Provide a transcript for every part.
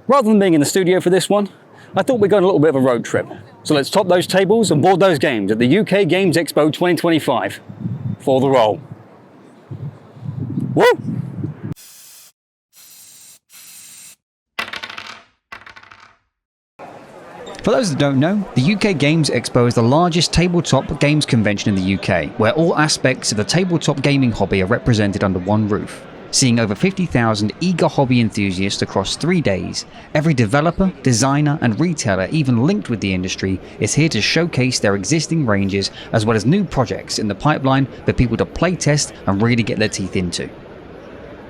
Rather than being in the studio for this one, I thought we'd go on a little bit of a road trip. So let's top those tables and board those games at the UK Games Expo 2025. For the roll. Woo! For those that don't know, the UK Games Expo is the largest tabletop games convention in the UK, where all aspects of the tabletop gaming hobby are represented under one roof. Seeing over 50,000 eager hobby enthusiasts across 3 days, every developer, designer and retailer even linked with the industry is here to showcase their existing ranges as well as new projects in the pipeline for people to playtest and really get their teeth into.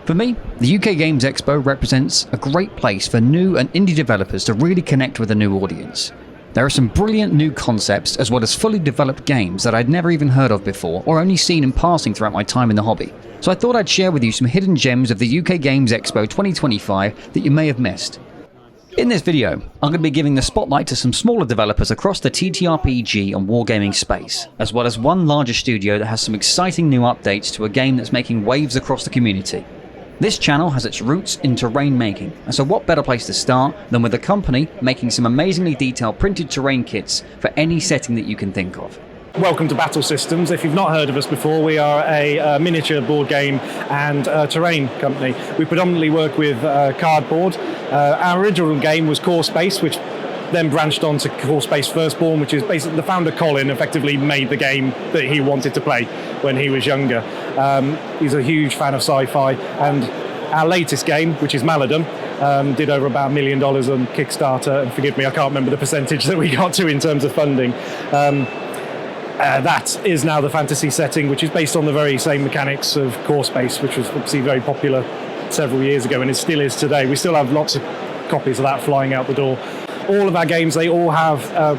For me, the UK Games Expo represents a great place for new and indie developers to really connect with a new audience. There are some brilliant new concepts as well as fully developed games that I'd never even heard of before or only seen in passing throughout my time in the hobby. So I thought I'd share with you some hidden gems of the UK Games Expo 2025 that you may have missed. In this video, I'm going to be giving the spotlight to some smaller developers across the TTRPG and wargaming space, as well as one larger studio that has some exciting new updates to a game that's making waves across the community. This channel has its roots in terrain making, and so what better place to start than with a company making some amazingly detailed printed terrain kits for any setting that you can think of. Welcome to Battle Systems. If you've not heard of us before, we are a miniature board game and terrain company. We predominantly work with cardboard. Our original game was Core Space, which then branched on to Core Space Firstborn, which is basically the founder Colin effectively made the game that he wanted to play when he was younger. He's a huge fan of sci-fi, and our latest game, which is Maladum, did over about $1 million on Kickstarter, and forgive me, I can't remember the percentage that we got to in terms of funding. That is now the fantasy setting, which is based on the very same mechanics of Core Space, which was obviously very popular several years ago, and it still is today. We still have lots of copies of that flying out the door. All of our games, they all have,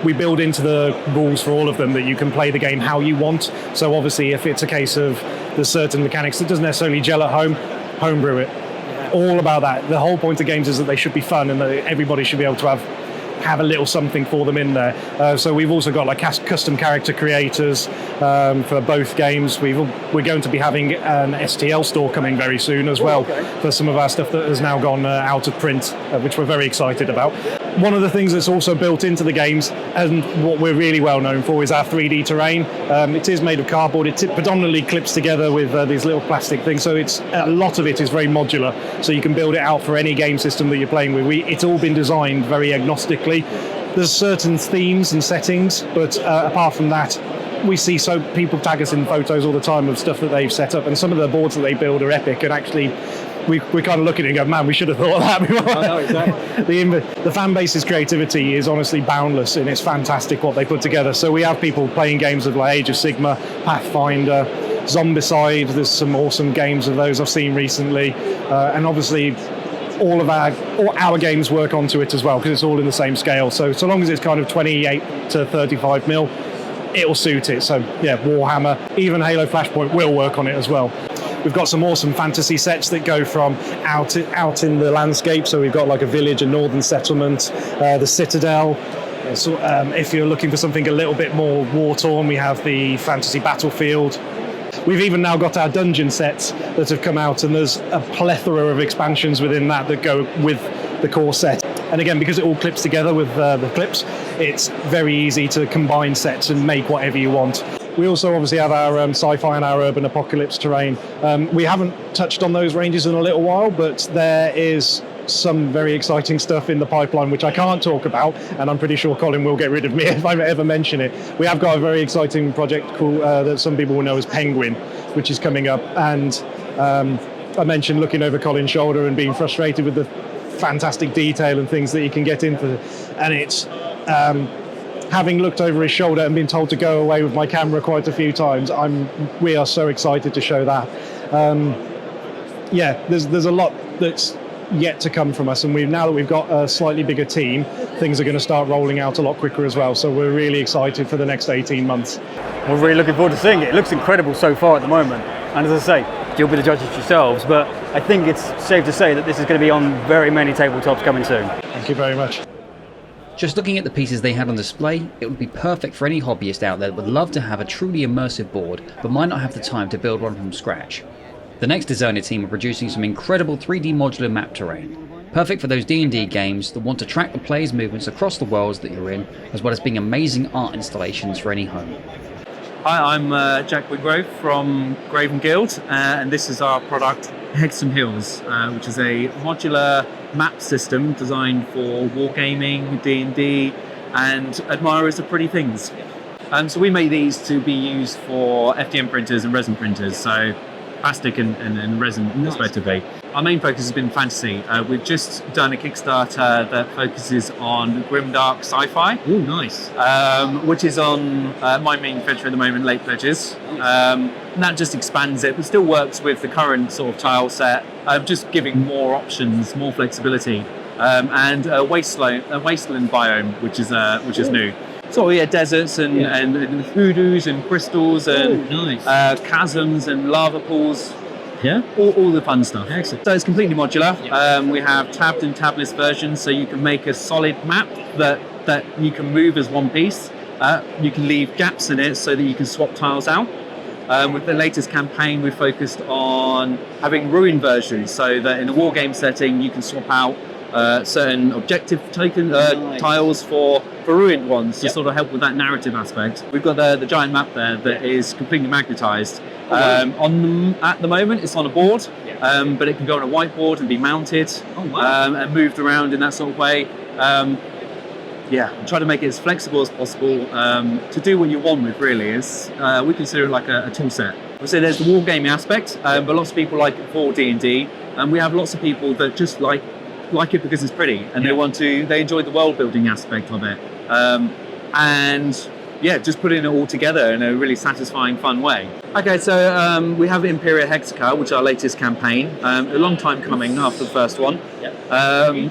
we build into the rules for all of them that you can play the game how you want. So obviously if it's a case of there's certain mechanics that doesn't necessarily gel at home, homebrew it. All about that. The whole point of games is that they should be fun and that everybody should be able to have a little something for them in there. So we've also got like custom character creators for both games. We're going to be having an STL store coming very soon as well for some of our stuff that has now gone out of print, which we're very excited about. One of the things that's also built into the games, and what we're really well known for, is our 3D terrain. It is made of cardboard. It predominantly clips together with these little plastic things, so a lot of it is very modular, so you can build it out for any game system that you're playing with. It's all been designed very agnostically. There's certain themes and settings, but apart from that, we see people tag us in photos all the time of stuff that they've set up, and some of the boards that they build are epic, and actually we kind of look at it and go, man, we should have thought of that before. I know, exactly. The fan base's creativity is honestly boundless, and it's fantastic what they put together. So we have people playing games of like Age of Sigmar, Pathfinder, Zombicide. There's some awesome games of those I've seen recently, and obviously all our games work onto it as well, because it's all in the same scale. So long as it's kind of 28 to 35 mil, it'll suit it. So yeah, Warhammer, even Halo Flashpoint will work on it as well. We've got some awesome fantasy sets that go from out in the landscape. So we've got like a village, a northern settlement, the Citadel. So if you're looking for something a little bit more war-torn, we have the fantasy battlefield. We've even now got our dungeon sets that have come out, and there's a plethora of expansions within that go with the core set. And again, because it all clips together with the clips, it's very easy to combine sets and make whatever you want. We also obviously have our sci-fi and our urban apocalypse terrain. We haven't touched on those ranges in a little while, but there is some very exciting stuff in the pipeline which I can't talk about, and I'm pretty sure Colin will get rid of me if I ever mention it. We have got a very exciting project called that some people will know as Penguin, which is coming up, and I mentioned looking over Colin's shoulder and being frustrated with the fantastic detail and things that you can get into, and it's having looked over his shoulder and been told to go away with my camera quite a few times, we are so excited to show that. There's a lot that's yet to come from us, and now that we've got a slightly bigger team, things are going to start rolling out a lot quicker as well, so we're really excited for the next 18 months. We're really looking forward to seeing it. It looks incredible so far at the moment, and as I say, you'll be the judges yourselves, but I think it's safe to say that this is going to be on very many tabletops coming soon. Thank you very much. Just looking at the pieces they had on display, it would be perfect for any hobbyist out there that would love to have a truly immersive board but might not have the time to build one from scratch. The next designer team are producing some incredible 3D modular map terrain, perfect for those D&D games that want to track the player's movements across the worlds that you're in, as well as being amazing art installations for any home. Hi, I'm Jack Wigrove from Graven Guild, and this is our product Hexon Hills, which is a modular map system designed for wargaming, D&D, and admirers of pretty things. So we make these to be used for FDM printers and resin printers, so plastic and resin respectively. Our main focus has been fantasy. We've just done a Kickstarter that focuses on grimdark sci-fi. Oh, nice. Which is on my main venture at the moment, Late Pledges. And that just expands it, but still works with the current sort of tile set, just giving more options, more flexibility. And a wasteland biome, which is new. So yeah, deserts and hoodoos and crystals and chasms and lava pools. Yeah, all the fun stuff. Excellent. So it's completely modular. We have tabbed and tabless versions, so you can make a solid map that you can move as one piece. You can leave gaps in it so that you can swap tiles out. With the latest campaign, we've focused on having ruin versions, so that in a war game setting, you can swap out certain objective token tiles for ruined ones to sort of help with that narrative aspect. We've got the giant map there that is completely magnetized. At the moment, it's on a board, but it can go on a whiteboard and be mounted and moved around in that sort of way. Try to make it as flexible as possible to do what you want with. Really, we consider it like a tool set. So there's the wargaming aspect, but lots of people like it for D&D, and we have lots of people that just like it because it's pretty, and they enjoy the world building aspect of it, just putting it all together in a really satisfying, fun way. Okay, so we have Imperial Hexica, which is our latest campaign, a long time coming after the first one,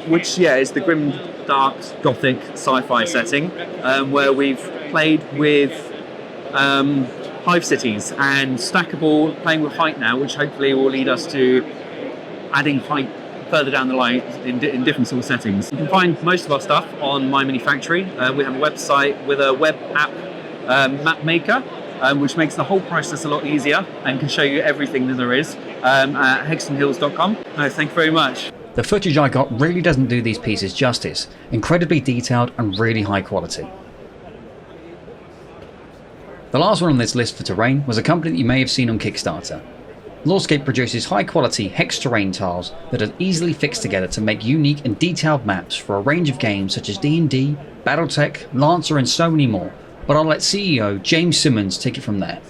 which is the grim, dark, gothic sci-fi setting, where we've played with hive cities and stackable, playing with height now, which hopefully will lead us to adding height further down the line in different sort of settings. You can find most of our stuff on My Mini Factory. We have a website with a web app map maker, which makes the whole process a lot easier and can show you everything that there is at hexonhills.com. Thank you very much. The footage I got really doesn't do these pieces justice. Incredibly detailed and really high quality. The last one on this list for terrain was a company that you may have seen on Kickstarter. Lostcape produces high-quality hex terrain tiles that are easily fixed together to make unique and detailed maps for a range of games such as D&D, Battletech, Lancer and so many more, but I'll let CEO James Simmons take it from there.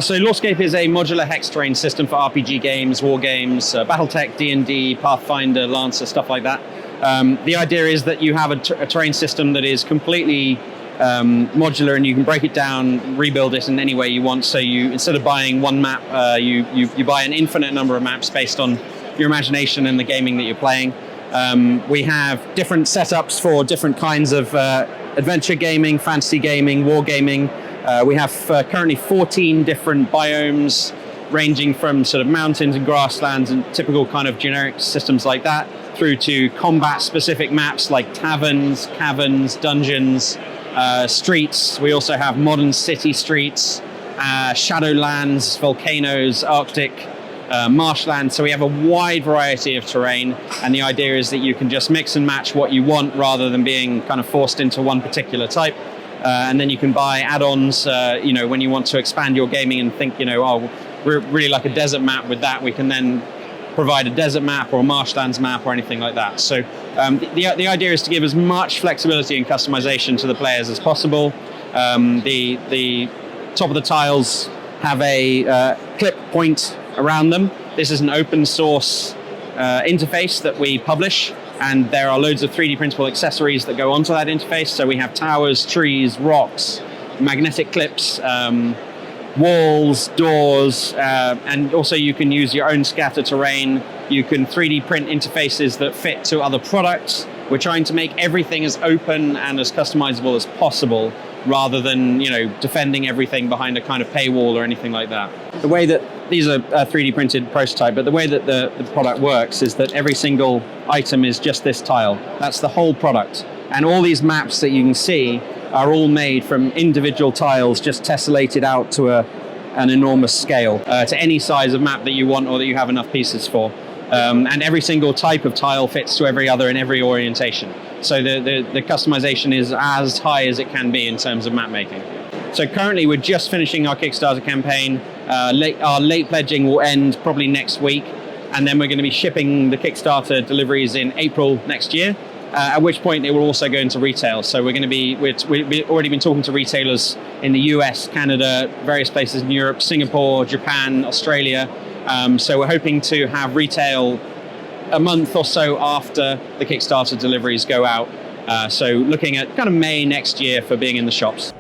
So Lostcape is a modular hex terrain system for RPG games, war games, Battletech, D&D, Pathfinder, Lancer, stuff like that. The idea is that you have a terrain system that is completely modular, and you can break it down, rebuild it in any way you want. So you, instead of buying one map, you buy an infinite number of maps based on your imagination and the gaming that you're playing. We have different setups for different kinds of adventure gaming, fantasy gaming, war gaming. We have currently 14 different biomes, ranging from sort of mountains and grasslands and typical kind of generic systems like that, through to combat-specific maps like taverns, caverns, dungeons, streets. We also have modern city streets, shadowlands, volcanoes, Arctic, marshland. So we have a wide variety of terrain, and the idea is that you can just mix and match what you want rather than being kind of forced into one particular type. And then you can buy add-ons, when you want to expand your gaming and think, we're really like a desert map. With that, we can then provide a desert map or a marshlands map or anything like that. So the idea is to give as much flexibility and customization to the players as possible. The top of the tiles have a clip point around them. This is an open source interface that we publish, and there are loads of 3D printable accessories that go onto that interface. So we have towers, trees, rocks, magnetic clips, walls, doors, and also you can use your own scatter terrain. You can 3D print interfaces that fit to other products. We're trying to make everything as open and as customizable as possible, rather than defending everything behind a kind of paywall or anything like that. The way that these are 3D printed prototype, but the way that the product works is that every single item is just this tile. That's the whole product. And all these maps that you can see are all made from individual tiles, just tessellated out to an enormous scale to any size of map that you want or that you have enough pieces for. And every single type of tile fits to every other in every orientation. So the customization is as high as it can be in terms of map making. So currently we're just finishing our Kickstarter campaign. Our late pledging will end probably next week, and then we're going to be shipping the Kickstarter deliveries in April next year. At which point it will also go into retail. So we've already been talking to retailers in the US, Canada, various places in Europe, Singapore, Japan, Australia. So we're hoping to have retail a month or so after the Kickstarter deliveries go out. So looking at kind of May next year for being in the shops.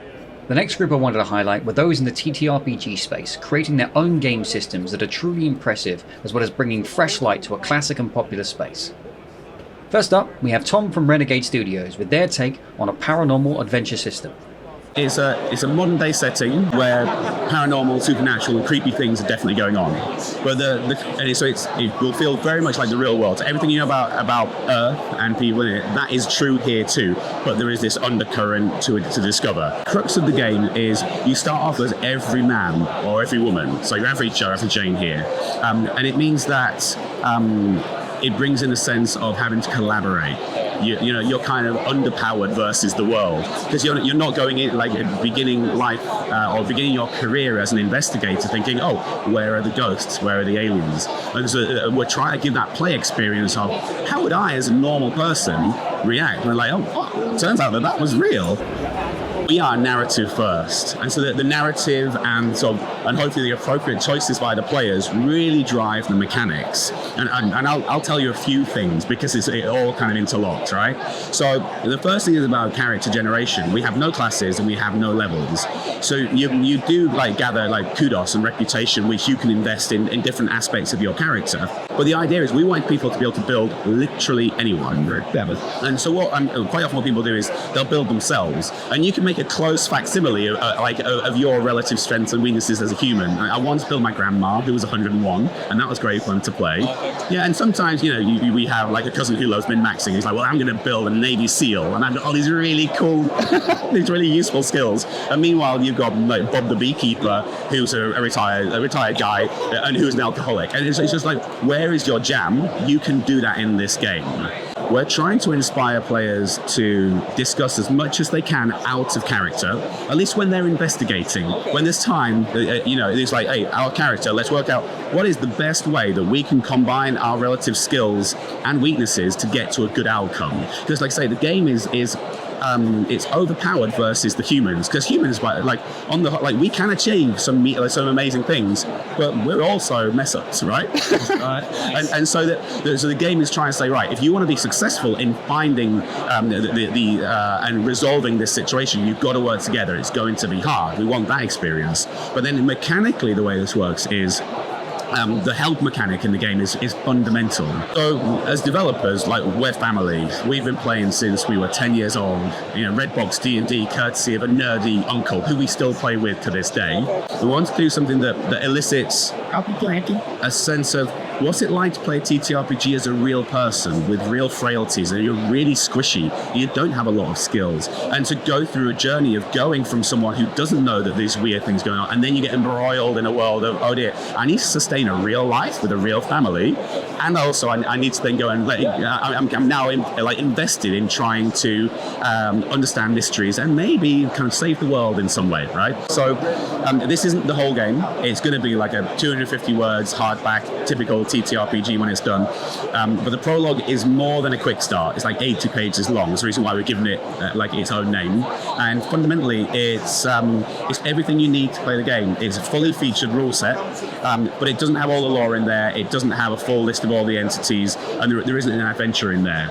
The next group I wanted to highlight were those in the TTRPG space, creating their own game systems that are truly impressive, as well as bringing fresh light to a classic and popular space. First up, we have Tom from Renegade Studios with their take on a paranormal adventure system. It's a modern day setting where paranormal, supernatural, and creepy things are definitely going on. But it will feel very much like the real world. So everything you know about Earth and people in it, that is true here too. But there is this undercurrent to discover. Crux of the game is you start off as every man or every woman. So you're every Joe, every Jane here, and it means that it brings in a sense of having to collaborate. You're kind of underpowered versus the world, because you're not going in like beginning life or beginning your career as an investigator thinking, oh, where are the ghosts, where are the aliens? And so we're trying to give that play experience of how would I as a normal person react when like, oh, turns out that was real. We are narrative first, and so the narrative and hopefully the appropriate choices by the players really drive the mechanics. And I'll tell you a few things because it all kind of interlocks, right? So the first thing is about character generation. We have no classes and we have no levels. So you do like gather like kudos and reputation, which you can invest in different aspects of your character. But the idea is we want people to be able to build literally anyone. And so quite often what people do is they'll build themselves, and you can make a close facsimile of your relative strengths and weaknesses as a human. I once built my grandma, who was 101, and that was great fun to play. Yeah, and sometimes we have like a cousin who loves min-maxing. He's like, well, I'm going to build a Navy SEAL, and I've got all these really cool, these really useful skills. And meanwhile, you've got like Bob the Beekeeper, who's a retired guy, and who's an alcoholic. And it's just like, where is your jam? You can do that in this game. We're trying to inspire players to discuss as much as they can out of character, at least when they're investigating. When there's time, it's like, hey, our character, let's work out what is the best way that we can combine our relative skills and weaknesses to get to a good outcome. Because like I say, the game is it's overpowered versus the humans, because humans we can achieve some amazing things, but we're also mess ups, right? and so the game is trying to say, right, if you want to be successful in finding and resolving this situation, you've got to work together. It's going to be hard. We want that experience. But then mechanically, the way this works is the help mechanic in the game is fundamental. So as developers, like, we're family. We've been playing since we were 10 years old. Redbox D&D, courtesy of a nerdy uncle who we still play with to this day. We want to do something that elicits a sense of what's it like to play a TTRPG as a real person with real frailties, and you're really squishy, you don't have a lot of skills, and to go through a journey of going from someone who doesn't know that there's weird things going on, and then you get embroiled in a world of, oh dear, I need to sustain a real life with a real family, and also I need to then go and I'm now invested in trying to understand mysteries and maybe kind of save the world in some way, right? So this isn't the whole game. It's going to be like a 250 words hardback typical TTRPG when it's done, but the prologue is more than a quick start. It's like 80 pages long. That's the reason why we're giving it like its own name, and fundamentally it's everything you need to play the game. It's a fully featured rule set, but it doesn't have all the lore in there. It doesn't have a full list of all the entities, and there isn't an adventure in there.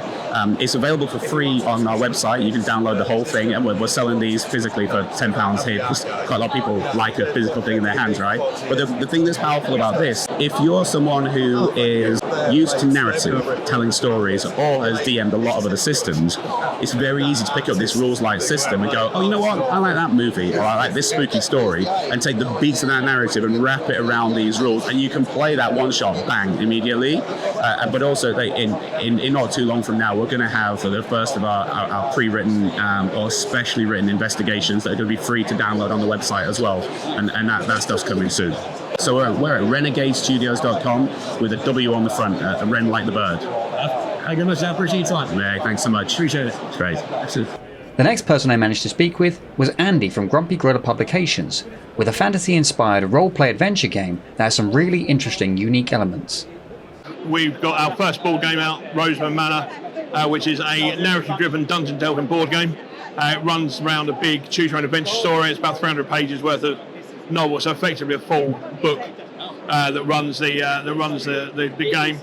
It's available for free on our website. You can download the whole thing, and we're selling these physically for £10 here, because quite a lot of people like a physical thing in their hands, right? But the thing that's powerful about this, if you're someone who is used to narrative, telling stories, or has DM'd a lot of other systems, it's very easy to pick up this rules-light system and go, oh, you know what, I like that movie, or I like this spooky story, and take the beats of that narrative and wrap it around these rules, and you can play that one shot, bang, immediately. but also in not too long from now, we're going to have the first of our pre-written or specially written investigations that are going to be free to download on the website as well, and that stuff's coming soon. So we're at renegadestudios.com with a W on the front, a Ren like the bird. I very much appreciate your time. Yeah, thanks so much. Appreciate it. It's great. The next person I managed to speak with was Andy from Gro Publications, with a fantasy-inspired role-play adventure game that has some really interesting, unique elements. We've got our first board game out, Roseburn Manor, which is a narrative-driven dungeon delving board game. It runs around a big choose-your-own-adventure story. It's about 300 pages worth of novel, so effectively a full book that runs the game.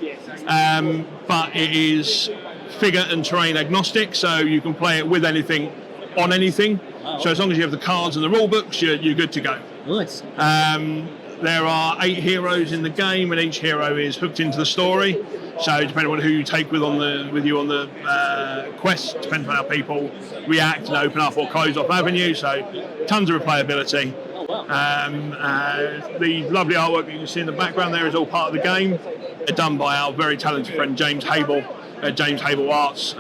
But it is figure and terrain agnostic, so you can play it with anything, on anything. So as long as you have the cards and the rule books, you're good to go. Nice. There are 8 heroes in the game, and each hero is hooked into the story. So depending on who you take with you on the quest, depends on how people react and open up or close off avenues. So tons of replayability. The lovely artwork that you can see in the background there is all part of the game. They're done by our very talented friend James Hable at James Hable Arts.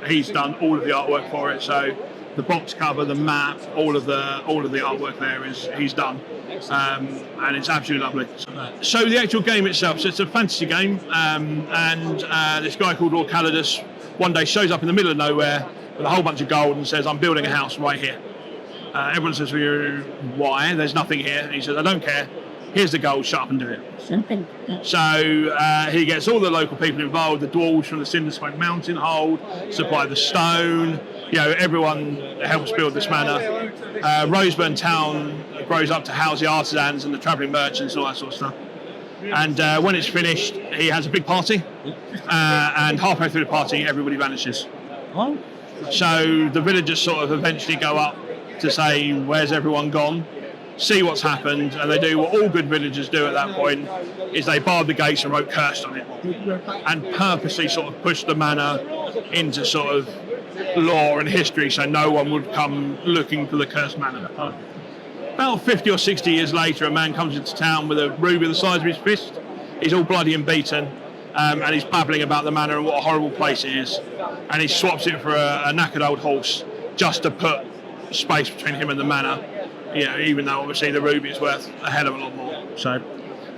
He's done all of the artwork for it. So the box cover, the map, all of the artwork there is he's done, and it's absolutely lovely. So the actual game itself, so it's a fantasy game, and this guy called Orcalidus one day shows up in the middle of nowhere with a whole bunch of gold and says, "I'm building a house right here." Everyone says, "Well, why? There's nothing here." And he says, "I don't care. Here's the gold. Shut up and do it." So he gets all the local people involved. The dwarves from the Cindersmoke Mountain hold, supply the stone. Everyone helps build this manor. Roseburn town grows up to house the artisans and the travelling merchants and all that sort of stuff. And when it's finished, he has a big party. And halfway through the party, everybody vanishes. So the villagers sort of eventually go up to say, "Where's everyone gone?" See what's happened, and they do what all good villagers do at that point, is they barred the gates and wrote "cursed" on it, and purposely sort of pushed the manor into sort of lore and history, so no one would come looking for the cursed manor. About 50 or 60 years later, a man comes into town with a ruby the size of his fist. He's all bloody and beaten, and he's babbling about the manor and what a horrible place it is, and he swaps it for a knackered old horse just to put space between him and the manor, even though obviously the ruby is worth a hell of a lot more. So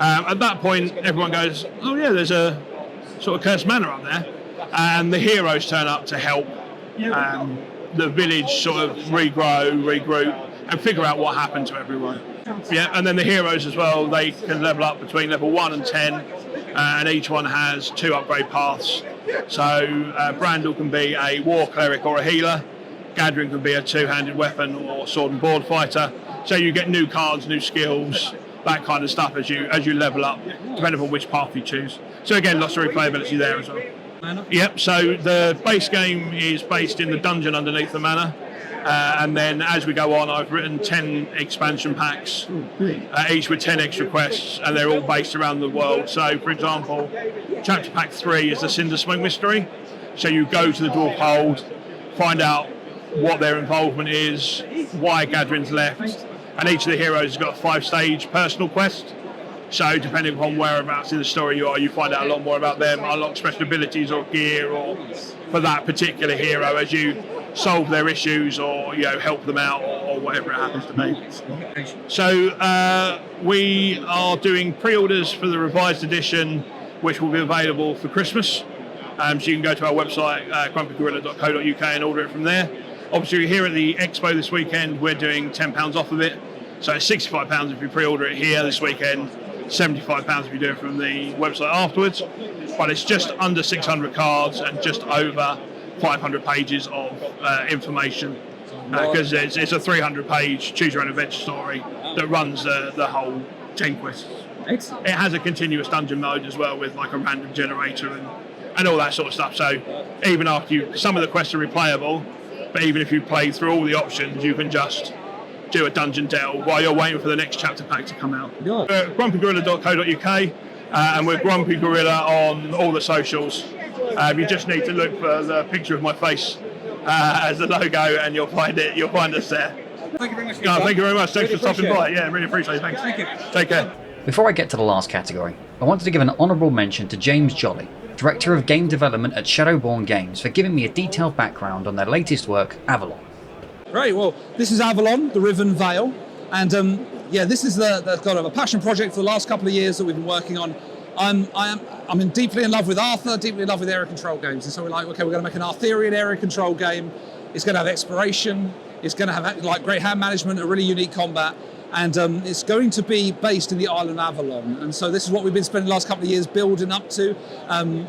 at that point, everyone goes, "Oh yeah, there's a sort of cursed manor up there," and the heroes turn up to help the village sort of regroup, and figure out what happened to everyone. Yeah, and then the heroes as well, they can level up between level 1 and 10, and each one has 2 upgrade paths. So Brandel can be a war cleric or a healer. Gadrin can be a 2-handed weapon or sword and board fighter. So you get new cards, new skills, that kind of stuff as you level up, depending on which path you choose. So again, lots of replayability there as well. Yep, so the base game is based in the dungeon underneath the manor. And then as we go on, I've written 10 expansion packs, each with 10 extra quests, and they're all based around the world. So, for example, chapter pack 3 is the Cindersmoke mystery. So you go to the dwarf hold, find out what their involvement is, why Gadrin's left, and each of the heroes has got a 5-stage personal quest. So depending upon whereabouts in the story you are, you find out a lot more about them, unlock special abilities or gear or for that particular hero as you solve their issues or help them out or whatever it happens to be. So we are doing pre-orders for the revised edition, which will be available for Christmas. So you can go to our website, grumpygorilla.co.uk, and order it from there. Obviously, here at the Expo this weekend, we're doing £10 off of it. So it's £65 if you pre-order it here this weekend, £75 if you do it from the website afterwards. But it's just under 600 cards and just over 500 pages of information, because it's a 300-page choose-your-own-adventure story that runs the whole 10 quests. It has a continuous dungeon mode as well, with like a random generator and all that sort of stuff. So even after some of the quests are replayable, but even if you play through all the options, you can just do a dungeon delve while you're waiting for the next chapter pack to come out. Grumpygorilla.co.uk, and we're Grumpy Gorilla on all the socials. You just need to look for the picture of my face as the logo, and you'll find it. You'll find us there. Thank you very much. Thank you very much. Thanks Really for stopping by. appreciate it. Yeah, really appreciate it. Thanks. Thank you. Take care. Before I get to the last category, I wanted to give an honourable mention to James Jolly, Director of Game Development at Shadowborn Games, for giving me a detailed background on their latest work, Avalon. Great, well, this is Avalon, the Riven Vale, and this is the kind of a passion project for the last couple of years that we've been working on. I'm deeply in love with Arthur, deeply in love with area control games, and so we're like, okay, we're going to make an Arthurian area control game. It's going to have exploration, it's going to have like great hand management, a really unique combat, and it's going to be based in the island of Avalon. And so this is what we've been spending the last couple of years building up to.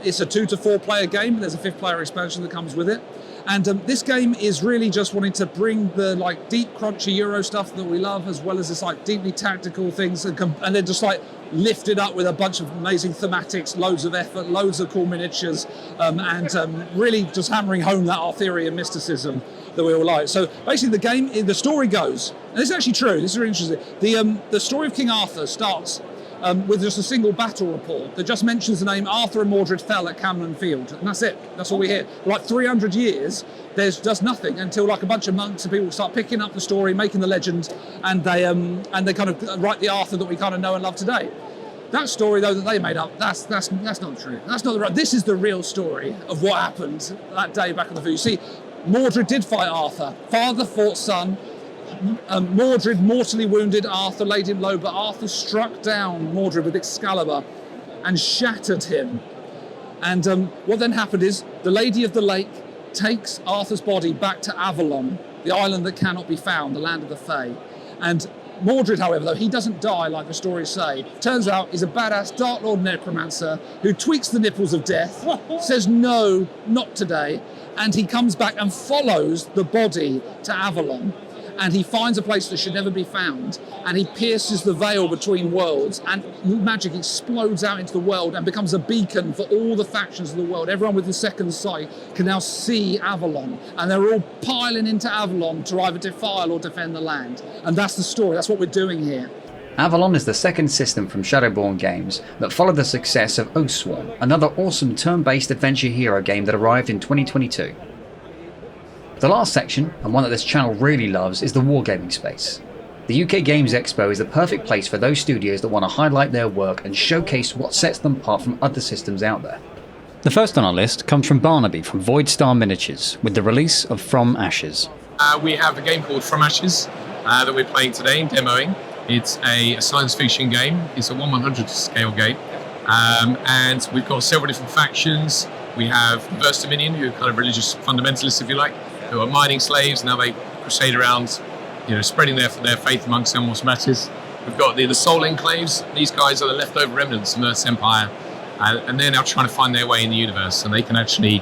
It's a 2 to 4 player game, but there's a 5th player expansion that comes with it. And this game is really just wanting to bring the like deep, crunchy Euro stuff that we love, as well as this like deeply tactical things, and then just like lift it up with a bunch of amazing thematics, loads of effort, loads of cool miniatures, and really just hammering home that Arthurian mysticism that we all like. So basically, the story goes, and this is actually true. This is really interesting. The story of King Arthur starts with just a single battle report that just mentions the name Arthur and Mordred fell at Camden Field, and that's it. That's all we hear. Like 300 years, there's just nothing until like a bunch of monks and people start picking up the story, making the legend, and they kind of write the Arthur that we kind of know and love today. That story though that they made up, that's not true. That's not the right. This is the real story of what happened that day back on the field. You see, Mordred did fight Arthur. Father fought son. Mordred mortally wounded Arthur, laid him low, but Arthur struck down Mordred with Excalibur and shattered him. And what then happened is the Lady of the Lake takes Arthur's body back to Avalon, the island that cannot be found, the land of the Fae. And Mordred, however, though he doesn't die like the stories say, turns out he's a badass Dark Lord necromancer who tweaks the nipples of death, says no, not today, and he comes back and follows the body to Avalon. And he finds a place that should never be found, and he pierces the veil between worlds, and magic explodes out into the world and becomes a beacon for all the factions of the world. Everyone with the second sight can now see Avalon, and they're all piling into Avalon to either defile or defend the land. And that's the story, that's what we're doing here. Avalon is the second system from Shadowborn Games that followed the success of Oathsworn, another awesome turn-based adventure hero game that arrived in 2022. The last section, and one that this channel really loves, is the wargaming space. The UK Games Expo is the perfect place for those studios that want to highlight their work and showcase what sets them apart from other systems out there. The first on our list comes from Barnaby from Void Star Miniatures, with the release of From Ashes. We have a game called From Ashes that we're playing today and demoing. It's a science fiction game. It's a 1/100 scale game. And we've got several different factions. We have First Dominion, who are kind of religious fundamentalists, if you like, who are mining slaves. Now they crusade around, spreading their faith amongst them, what matters. We've got the Soul Enclaves. These guys are the leftover remnants of Earth's Empire, and they're now trying to find their way in the universe, and they can actually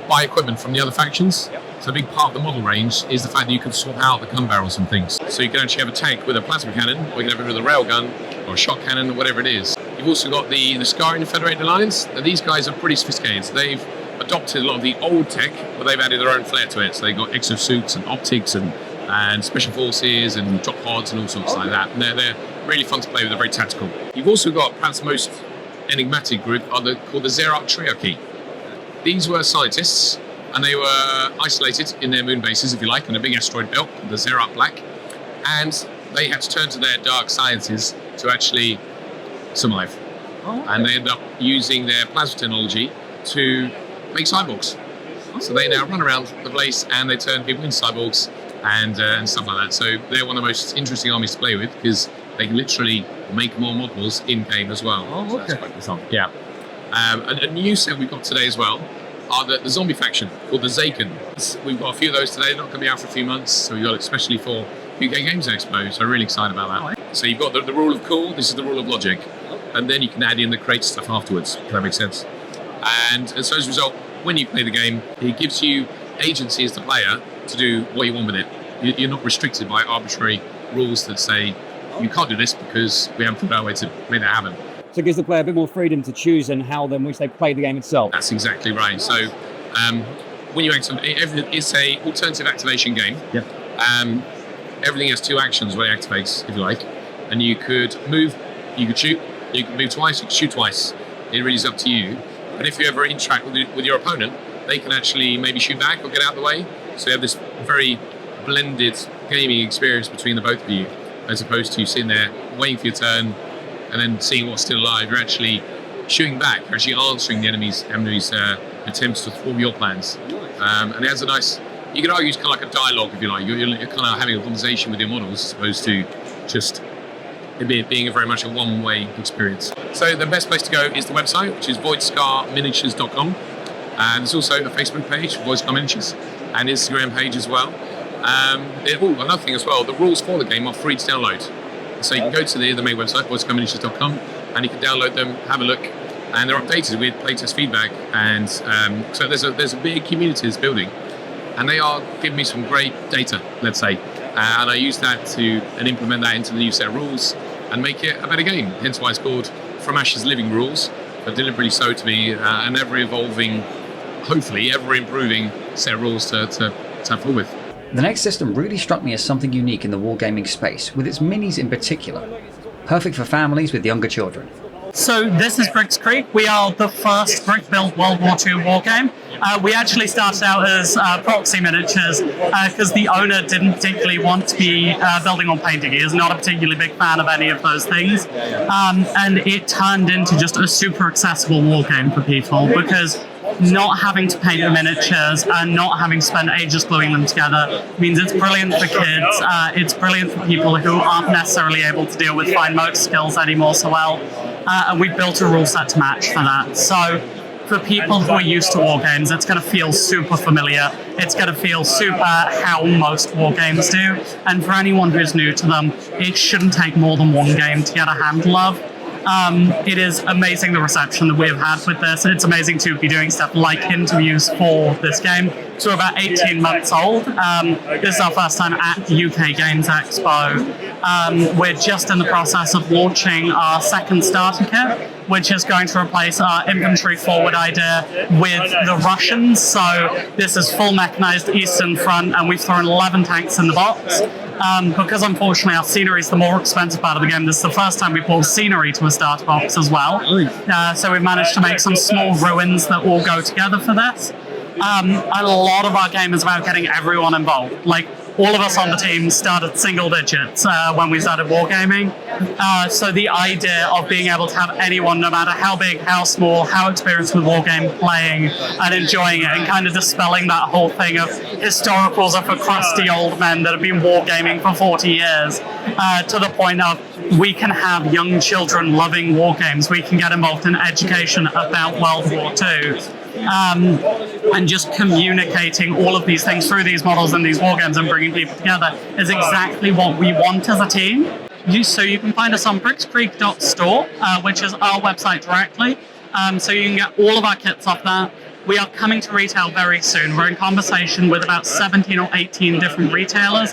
buy equipment from the other factions. So a big part of the model range is the fact that you can swap out the gun barrels and things. So you can actually have a tank with a plasma cannon, or you can have it with a railgun, or a shot cannon, or whatever it is. You've also got the Skarian Federated Alliance. Now these guys are pretty sophisticated. So they've adopted a lot of the old tech, but they've added their own flair to it. So they've got exosuits and optics and special forces and drop pods and all sorts like that. And they're really fun to play with. They're very tactical. You've also got perhaps the most enigmatic group called the Xerac Triarchy. These were scientists, and they were isolated in their moon bases, if you like, in a big asteroid belt, the Xerac Black, and they had to turn to their dark sciences to actually survive. And they end up using their plasma technology to make cyborgs. So they now run around the place and they turn people into cyborgs and stuff like that. So they're one of the most interesting armies to play with because they can literally make more models in-game as well. Oh, okay. So that's quite good fun. Yeah. A new set we've got today as well are the zombie faction called the Zaken. We've got a few of those today. They're not going to be out for a few months, so we've got it especially for UK Games Expo. So I'm really excited about that. So you've got the rule of cool. This is the rule of logic. And then you can add in the crate stuff afterwards, if that makes sense. And so as a result, when you play the game, it gives you agency as the player to do what you want with it. You're not restricted by arbitrary rules that say, you can't do this because we haven't put our way to make that happen. So it gives the player a bit more freedom to choose and how then which they play the game itself. That's exactly right. So when you activate, it's a alternative activation game. Yep. Everything has two actions when it activates, if you like. And you could move, you could shoot, you can move twice, you can shoot twice. It really is up to you. And if you ever interact with your opponent, they can actually maybe shoot back or get out of the way. So you have this very blended gaming experience between the both of you, as opposed to sitting there waiting for your turn, and then seeing what's still alive, you're actually shooting back, you're actually answering the enemy's attempts to thwart your plans. And it has a nice, you could argue it's kind of like a dialogue, if you like. You're kind of having a conversation with your models as opposed to just it being a very much a one-way experience. So the best place to go is the website, which is voidscarminiatures.com. And there's also a Facebook page, Voidscar Miniatures, and Instagram page as well. Another thing as well, the rules for the game are free to download. So you can go to the main website, voidscarminiatures.com, and you can download them, have a look, and they're updated with playtest feedback. And so there's a big community that's building, and they are giving me some great data, let's say. And I use that and implement that into the new set of rules and make it a better game. Hence why it's called From Ashes Living Rules, but deliberately so to be an ever-evolving, hopefully ever-improving set of rules to have fun with. The next system really struck me as something unique in the wargaming space, with its minis in particular. Perfect for families with younger children. So this is Bricks Creek. We are the first brick-built World War II wargame. We actually started out as proxy miniatures because the owner didn't particularly want to be building or painting. He is not a particularly big fan of any of those things. And it turned into just a super accessible wargame for people because not having to paint the miniatures and not having to spend ages gluing them together means it's brilliant for kids. It's brilliant for people who aren't necessarily able to deal with fine motor skills anymore so well. And we built a rule set to match for that. So for people who are used to war games, it's going to feel super familiar. It's going to feel super how most war games do. And for anyone who's new to them, it shouldn't take more than one game to get a handle of. It is amazing the reception that we've had with this. It's amazing to be doing stuff like interviews for this game. So we're about 18 months old. This is our first time at the UK Games Expo. We're just in the process of launching our second starter kit, which is going to replace our infantry forward idea with the Russians. So this is full mechanized Eastern Front, and we've thrown 11 tanks in the box. Because unfortunately our scenery is the more expensive part of the game, this is the first time we brought scenery to a starter box as well. So we've managed to make some small ruins that all go together for this. A lot of our game is about getting everyone involved. Like, all of us on the team started single digits when we started wargaming. So the idea of being able to have anyone, no matter how big, how small, how experienced with wargame, playing and enjoying it, and kind of dispelling that whole thing of historicals are for crusty old men that have been wargaming for 40 years, to the point of we can have young children loving wargames. We can get involved in education about World War II. And just communicating all of these things through these models and these wargames and bringing people together is exactly what we want as a team. So you can find us on brickscreek.store, which is our website directly. So you can get all of our kits off that. We are coming to retail very soon. We're in conversation with about 17 or 18 different retailers,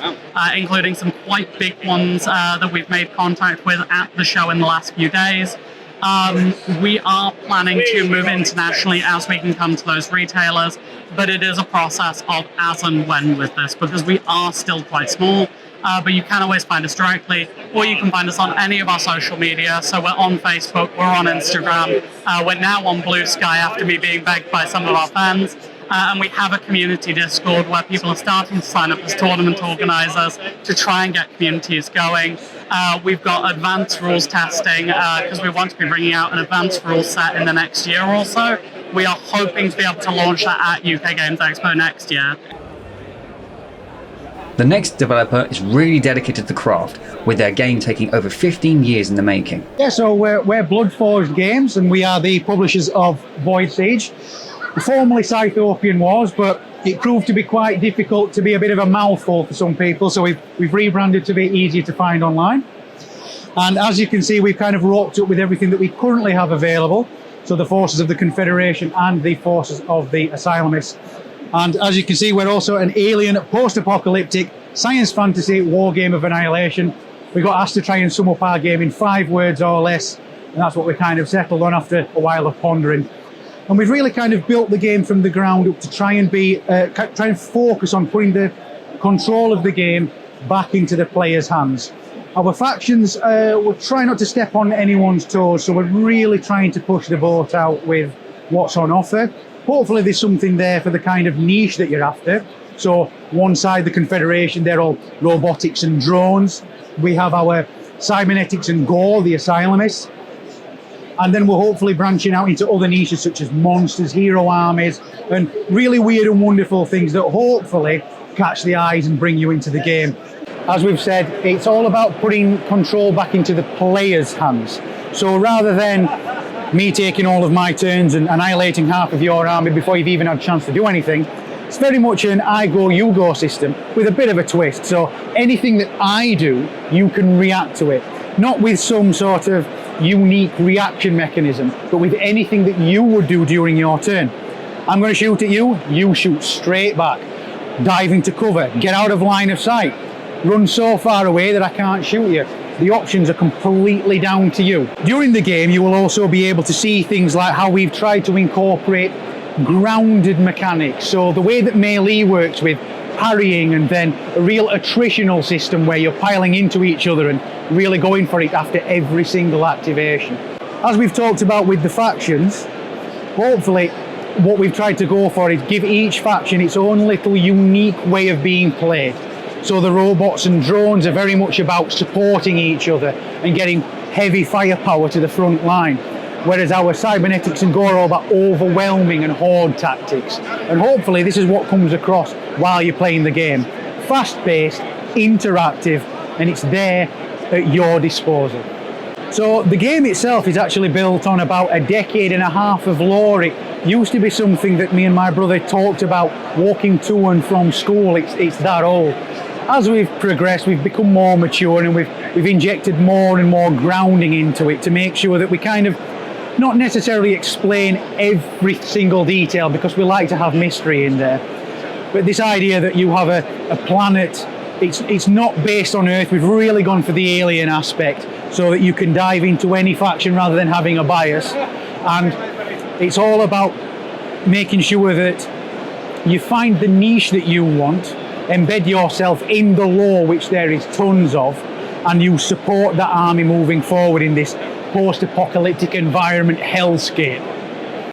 including some quite big ones that we've made contact with at the show in the last few days. We are planning to move internationally as we can come to those retailers, but it is a process of as and when with this, because we are still quite small. But you can always find us directly, or you can find us on any of our social media. So we're on Facebook, we're on Instagram, we're now on Blue Sky after me being begged by some of our fans. And we have a community Discord where people are starting to sign up as tournament organisers to try and get communities going. We've got advanced rules testing because we want to be bringing out an advanced rules set in the next year or so. We are hoping to be able to launch that at UK Games Expo next year. The next developer is really dedicated to the craft, with their game taking over 15 years in the making. Yeah, so we're Bloodforged Games, and we are the publishers of Void Siege. Formerly Dystopian Wars, but it proved to be quite difficult, to be a bit of a mouthful for some people, so we've rebranded to be easier to find online. And as you can see, we've kind of roped up with everything that we currently have available, so the forces of the Confederation and the forces of the Asylumists. And as you can see, we're also an alien, post-apocalyptic, science fantasy war game of annihilation. We got asked to try and sum up our game in 5 words or less, and that's what we kind of settled on after a while of pondering. And we've really kind of built the game from the ground up to try and focus on putting the control of the game back into the players' hands. Our factions, we're trying not to step on anyone's toes, so we're really trying to push the boat out with what's on offer. Hopefully there's something there for the kind of niche that you're after. So one side, the Confederation, they're all robotics and drones. We have our cybernetics and gore, the asylumists. And then we're hopefully branching out into other niches such as monsters, hero armies, and really weird and wonderful things that hopefully catch the eyes and bring you into the game. As we've said, it's all about putting control back into the player's hands. So rather than me taking all of my turns and annihilating half of your army before you've even had a chance to do anything, it's very much an I go, you go system with a bit of a twist. So anything that I do, you can react to it. Not with some sort of unique reaction mechanism, but with anything that you would do during your turn. I'm going to shoot at you, you shoot straight back. Dive into cover, get out of line of sight, run so far away that I can't shoot you. The options are completely down to you. During the game, you will also be able to see things like how we've tried to incorporate grounded mechanics. So the way that melee works with parrying and then a real attritional system where you're piling into each other and really going for it after every single activation. As we've talked about with the factions, hopefully what we've tried to go for is give each faction its own little unique way of being played. So the robots and drones are very much about supporting each other and getting heavy firepower to the front line. Whereas our cybernetics and gore are all about overwhelming and horde tactics. And hopefully this is what comes across while you're playing the game. Fast-paced, interactive, and it's there at your disposal. So the game itself is actually built on about a decade and a half of lore. It used to be something that me and my brother talked about walking to and from school. It's that old. As we've progressed, we've become more mature and we've injected more and more grounding into it to make sure that we kind of not necessarily explain every single detail because we like to have mystery in there. But this idea that you have a planet, it's not based on Earth. We've really gone for the alien aspect so that you can dive into any faction rather than having a bias. And it's all about making sure that you find the niche that you want, embed yourself in the lore, which there is tons of, and you support that army moving forward in this post-apocalyptic environment hellscape.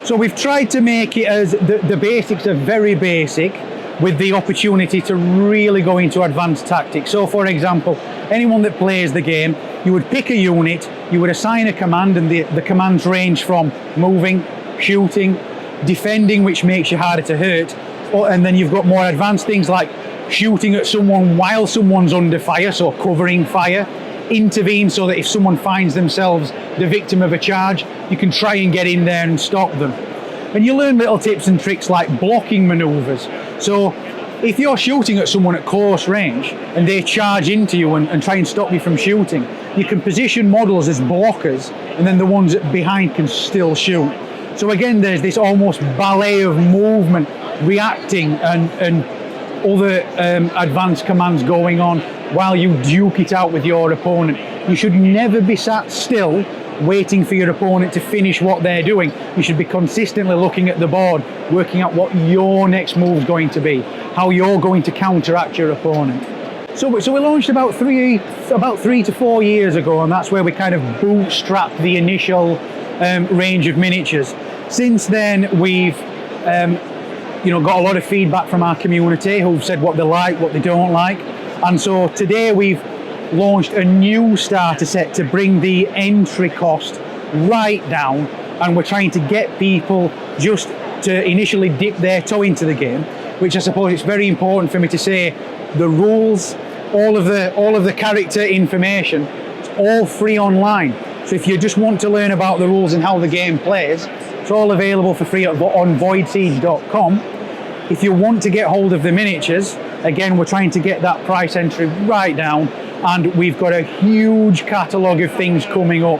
So we've tried to make it as the basics are very basic with the opportunity to really go into advanced tactics. So for example, anyone that plays the game, you would pick a unit, you would assign a command, and the commands range from moving, shooting, defending, which makes you harder to hurt, and then you've got more advanced things like shooting at someone while someone's under fire, so covering fire, intervene so that if someone finds themselves the victim of a charge, you can try and get in there and stop them. And you learn little tips and tricks like blocking maneuvers. So if you're shooting at someone at close range and they charge into you and try and stop you from shooting, you can position models as blockers and then the ones behind can still shoot. So again, there's this almost ballet of movement, reacting and other advanced commands going on while you duke it out with your opponent. You should never be sat still waiting for your opponent to finish what they're doing. You should be consistently looking at the board, working out what your next move is going to be, how you're going to counteract your opponent. So we launched about 3 to 4 years ago, and that's where we kind of bootstrapped the initial range of miniatures. Since then, we've got a lot of feedback from our community who've said what they like, what they don't like. And so today we've launched a new starter set to bring the entry cost right down, and we're trying to get people just to initially dip their toe into the game, which I suppose it's very important for me to say. The rules, all of the character information, it's all free online. So if you just want to learn about the rules and how the game plays, it's all available for free on voidsiege.com. If you want to get hold of the miniatures, again, we're trying to get that price entry right down, and we've got a huge catalogue of things coming up,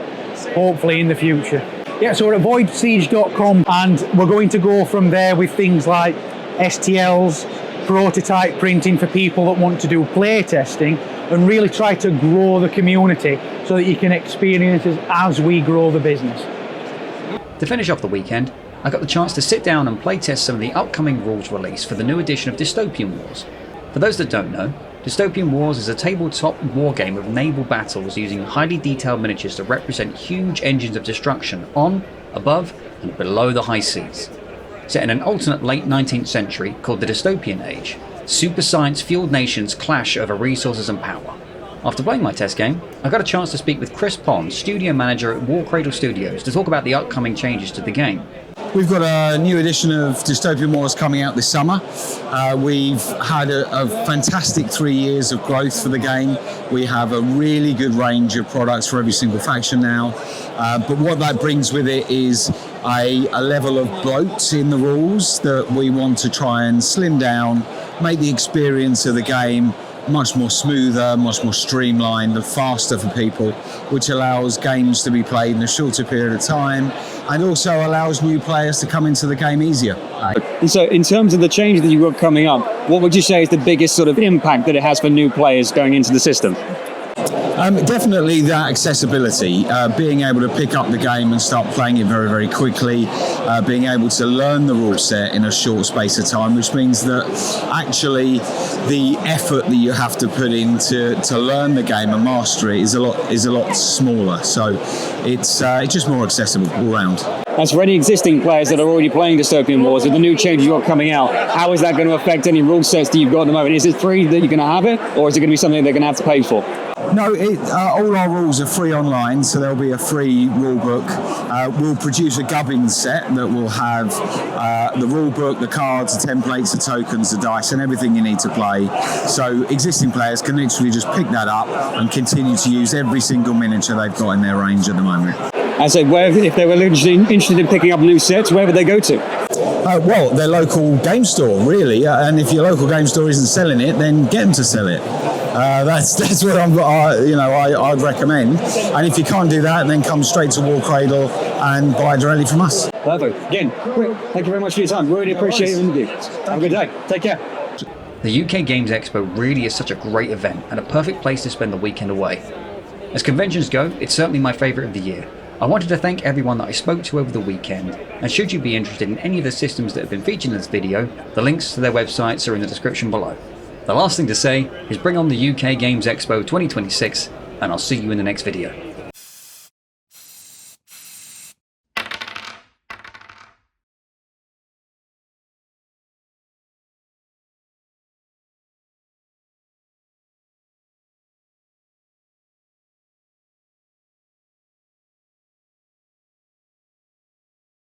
hopefully in the future. Yeah, so we're at voidsiege.com, and we're going to go from there with things like STLs, prototype printing for people that want to do play testing, and really try to grow the community so that you can experience us as we grow the business. To finish off the weekend, I got the chance to sit down and playtest some of the upcoming rules release for the new edition of Dystopian Wars. For those that don't know, Dystopian Wars is a tabletop wargame of naval battles using highly detailed miniatures to represent huge engines of destruction on, above, and below the high seas. Set in an alternate late 19th century called the Dystopian Age, super science-fueled nations clash over resources and power. After playing my test game, I got a chance to speak with Chris Pond, studio manager at Wargames Studios, to talk about the upcoming changes to the game. We've got a new edition of Dystopian Wars coming out this summer. We've had a fantastic 3 years of growth for the game. We have a really good range of products for every single faction now. But what that brings with it is a level of bloat in the rules that we want to try and slim down, make the experience of the game much more smoother, much more streamlined and faster for people, which allows games to be played in a shorter period of time and also allows new players to come into the game easier. And so in terms of the change that you've got coming up, what would you say is the biggest sort of impact that it has for new players going into the system? Definitely that accessibility, being able to pick up the game and start playing it very, very quickly, being able to learn the rule set in a short space of time, which means that actually the effort that you have to put in to learn the game and master it is a lot smaller. So it's just more accessible all round. As for any existing players that are already playing Dystopian Wars, with the new changes you've got coming out, how is that going to affect any rule sets that you've got at the moment? Is it free that you're going to have it, or is it going to be something they're going to have to pay for? No, all our rules are free online, so there'll be a free rule book. We'll produce a gubbins set that will have the rule book, the cards, the templates, the tokens, the dice, and everything you need to play. So existing players can literally just pick that up and continue to use every single miniature they've got in their range at the moment. And so if they were interested in picking up new sets, where would they go to? Well, their local game store, really. And if your local game store isn't selling it, then get them to sell it. That's what I'd recommend. And if you can't do that, then come straight to War Cradle and buy directly from us. Perfect. Again, great. Thank you very much for your time. Really appreciate your interview. Have a good day. Take care. The UK Games Expo really is such a great event and a perfect place to spend the weekend away. As conventions go, it's certainly my favourite of the year. I wanted to thank everyone that I spoke to over the weekend, and should you be interested in any of the systems that have been featured in this video, the links to their websites are in the description below. The last thing to say is bring on the UK Games Expo 2026, and I'll see you in the next video.